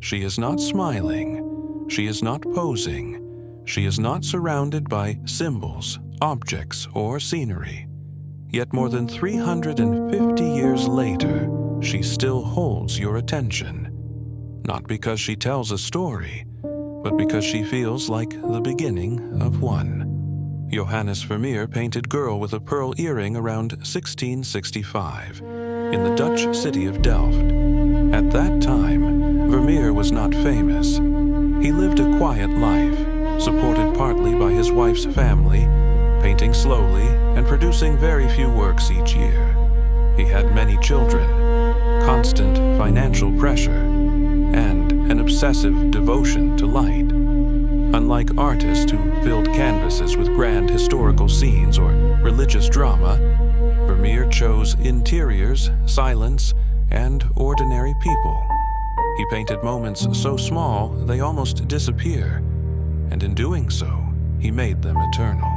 She is not smiling. She is not posing. She is not surrounded by symbols, objects, or scenery. Yet more than 350 years later, she still holds your attention. Not because she tells a story, but because she feels like the beginning of one. Johannes Vermeer painted Girl with a Pearl Earring around 1665 in the Dutch city of Delft. At that time, Vermeer was not famous. He lived a quiet life, supported partly by his wife's family, painting slowly and producing very few works each year. He had many children, constant financial pressure, and an obsessive devotion to light. Unlike artists who filled canvases with grand historical scenes or religious drama, Vermeer chose interiors, silence, and ordinary people. He painted moments so small they almost disappear, and in doing so, he made them eternal.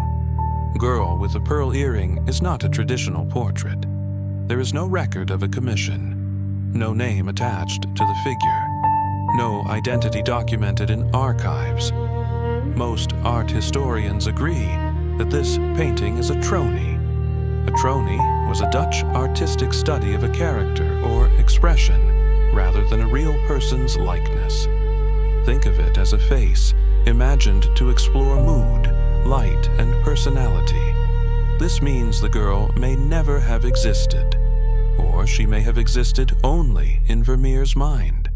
Girl with a Pearl Earring is not a traditional portrait. There is no record of a commission, no name attached to the figure, no identity documented in archives. Most art historians agree that this painting is a tronie. A tronie was a Dutch artistic study of a character or expression rather than a real person's likeness. Think of it as a face imagined to explore mood, light, and personality. This means the girl may never have existed, or she may have existed only in Vermeer's mind.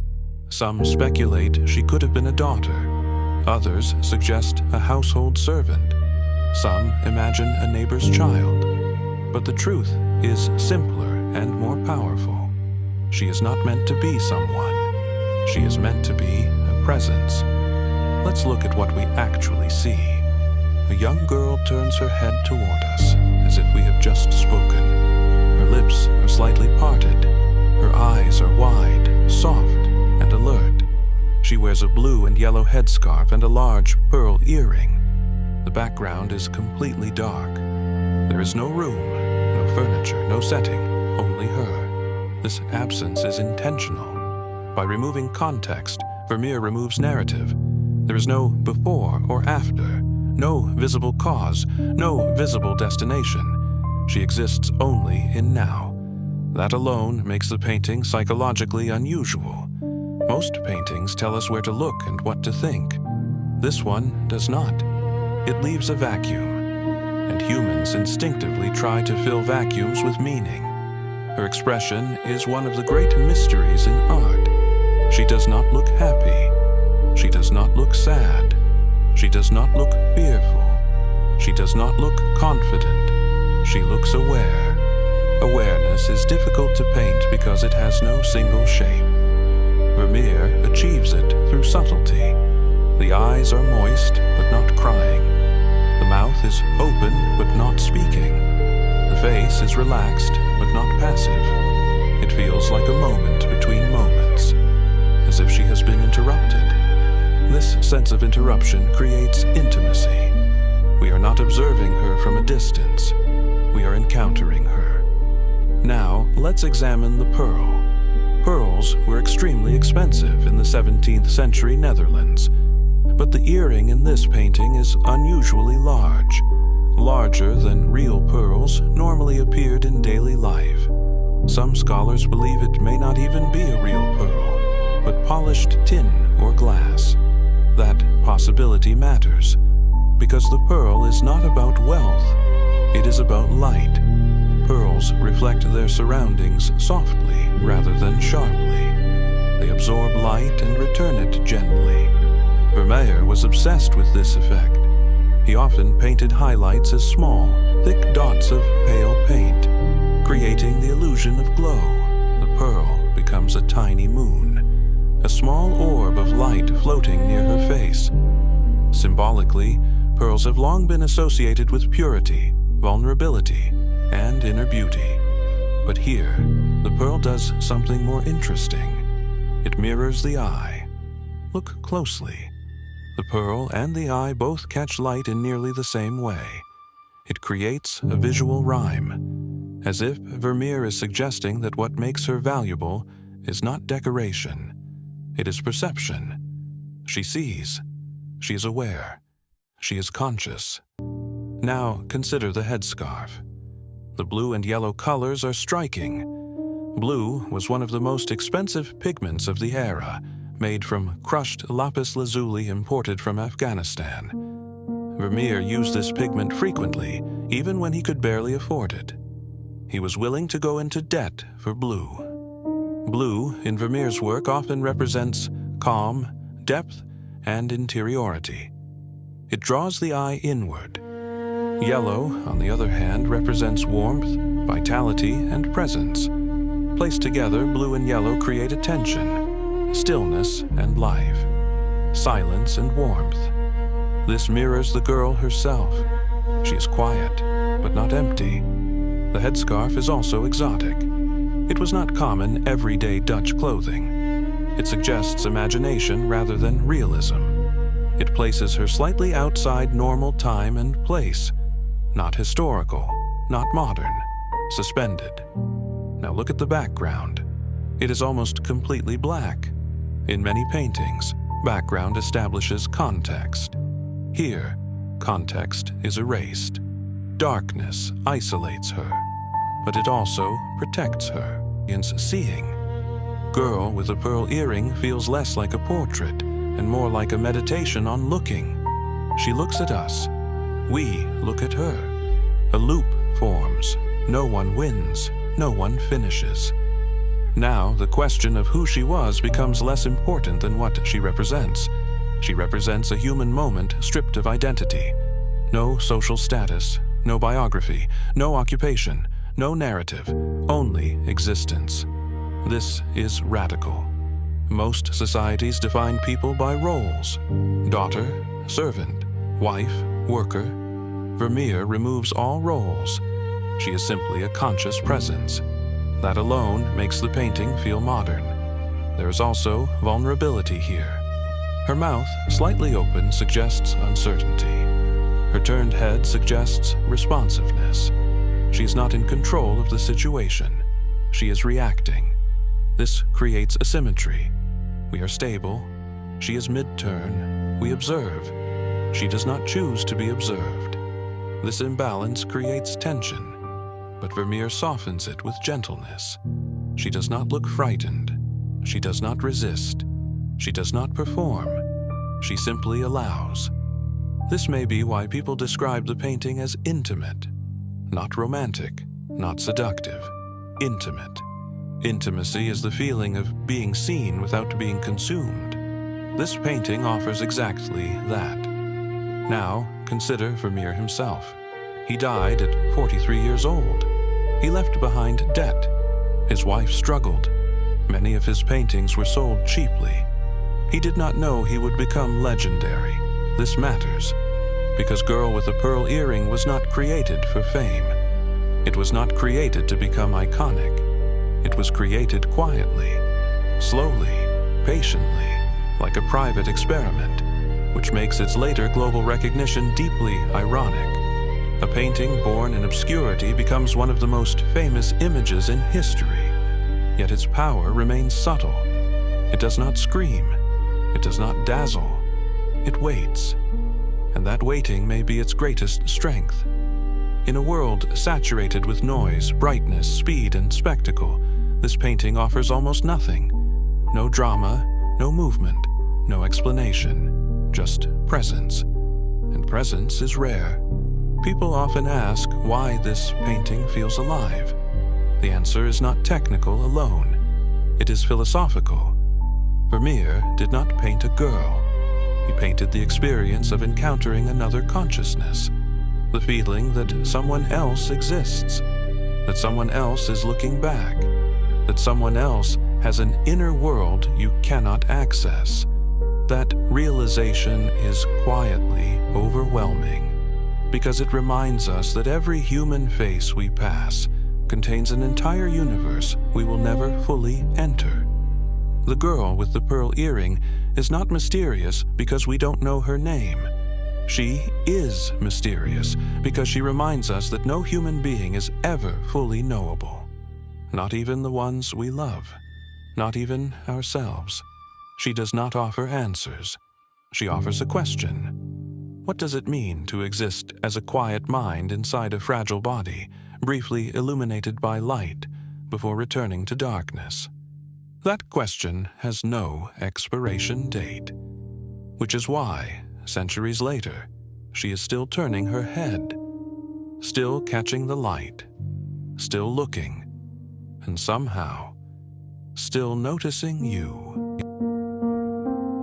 Some speculate she could have been a daughter. Others suggest a household servant. Some imagine a neighbor's child. But the truth is simpler and more powerful. She is not meant to be someone. She is meant to be a presence. Let's look at what we actually see. A young girl turns her head toward us, as if we have just spoken. Her lips are slightly parted. Her eyes are wide, soft, and alert. She wears a blue and yellow headscarf and a large pearl earring. The background is completely dark. There is no room, no furniture, no setting, only her. This absence is intentional. By removing context, Vermeer removes narrative. There is no before or after, no visible cause, no visible destination. She exists only in now. That alone makes the painting psychologically unusual. Most paintings tell us where to look and what to think. This one does not. It leaves a vacuum, and humans instinctively try to fill vacuums with meaning. Her expression is one of the great mysteries in art. She does not look happy. She does not look sad. She does not look fearful. She does not look confident. She looks aware. Awareness is difficult to paint because it has no single shape. Vermeer achieves it through subtlety. The eyes are moist, but not crying. The mouth is open, but not speaking. The face is relaxed, but not passive. It feels like a moment between moments, as if she has been interrupted. This sense of interruption creates intimacy. We are not observing her from a distance. We are encountering her. Now, let's examine the pearl. Pearls were extremely expensive in the 17th century Netherlands, but the earring in this painting is unusually large, larger than real pearls normally appeared in daily life. Some scholars believe it may not even be a real pearl, but polished tin or glass. That possibility matters, because the pearl is not about wealth, it is about light. Pearls reflect their surroundings softly rather than sharply. They absorb light and return it gently. Vermeer was obsessed with this effect. He often painted highlights as small, thick dots of pale paint, creating the illusion of glow. The pearl becomes a tiny moon, a small orb of light floating near her face. Symbolically, pearls have long been associated with purity, vulnerability, and inner beauty. But here, the pearl does something more interesting. It mirrors the eye. Look closely. The pearl and the eye both catch light in nearly the same way. It creates a visual rhyme, as if Vermeer is suggesting that what makes her valuable is not decoration. It is perception. She sees. She is aware. She is conscious. Now consider the headscarf. The blue and yellow colors are striking. Blue was one of the most expensive pigments of the era, made from crushed lapis lazuli imported from Afghanistan. Vermeer used this pigment frequently, even when he could barely afford it. He was willing to go into debt for blue. Blue, in Vermeer's work, often represents calm, depth, and interiority. It draws the eye inward. Yellow, on the other hand, represents warmth, vitality, and presence. Placed together, blue and yellow create a tension, stillness and life, silence and warmth. This mirrors the girl herself. She is quiet, but not empty. The headscarf is also exotic. It was not common, everyday Dutch clothing. It suggests imagination rather than realism. It places her slightly outside normal time and place, not historical, not modern, suspended. Now look at the background. It is almost completely black. In many paintings, background establishes context. Here, context is erased. Darkness isolates her, but it also protects her against seeing. Girl with a pearl earring feels less like a portrait and more like a meditation on looking. She looks at us. We look at her. A loop forms. No one wins. No one finishes. Now, the question of who she was becomes less important than what she represents. She represents a human moment stripped of identity. No social status, no biography, no occupation, no narrative, only existence. This is radical. Most societies define people by roles: daughter, servant, wife, worker. Vermeer removes all roles. She is simply a conscious presence. That alone makes the painting feel modern. There is also vulnerability here. Her mouth, slightly open, suggests uncertainty. Her turned head suggests responsiveness. She is not in control of the situation. She is reacting. This creates asymmetry. We are stable. She is mid-turn. We observe. She does not choose to be observed. This imbalance creates tension, but Vermeer softens it with gentleness. She does not look frightened. She does not resist. She does not perform. She simply allows. This may be why people describe the painting as intimate. Not romantic, not seductive. Intimate. Intimacy is the feeling of being seen without being consumed. This painting offers exactly that. Now, consider Vermeer himself. He died at 43 years old. He left behind debt. His wife struggled. Many of his paintings were sold cheaply. He did not know he would become legendary. This matters, because Girl with a Pearl Earring was not created for fame. It was not created to become iconic. It was created quietly, slowly, patiently, like a private experiment, which makes its later global recognition deeply ironic. A painting born in obscurity becomes one of the most famous images in history, yet its power remains subtle. It does not scream. It does not dazzle. It waits, and that waiting may be its greatest strength. In a world saturated with noise, brightness, speed, and spectacle, this painting offers almost nothing. No drama, no movement, no explanation, just presence. And presence is rare. People often ask why this painting feels alive. The answer is not technical alone. It is philosophical. Vermeer did not paint a girl. He painted the experience of encountering another consciousness, the feeling that someone else exists, that someone else is looking back, that someone else has an inner world you cannot access. That realization is quietly overwhelming, because it reminds us that every human face we pass contains an entire universe we will never fully enter. The girl with the pearl earring is not mysterious because we don't know her name. She is mysterious because she reminds us that no human being is ever fully knowable. Not even the ones we love. Not even ourselves. She does not offer answers. She offers a question. What does it mean to exist as a quiet mind inside a fragile body, briefly illuminated by light, before returning to darkness? That question has no expiration date, which is why, centuries later, she is still turning her head, still catching the light, still looking, and somehow, still noticing you.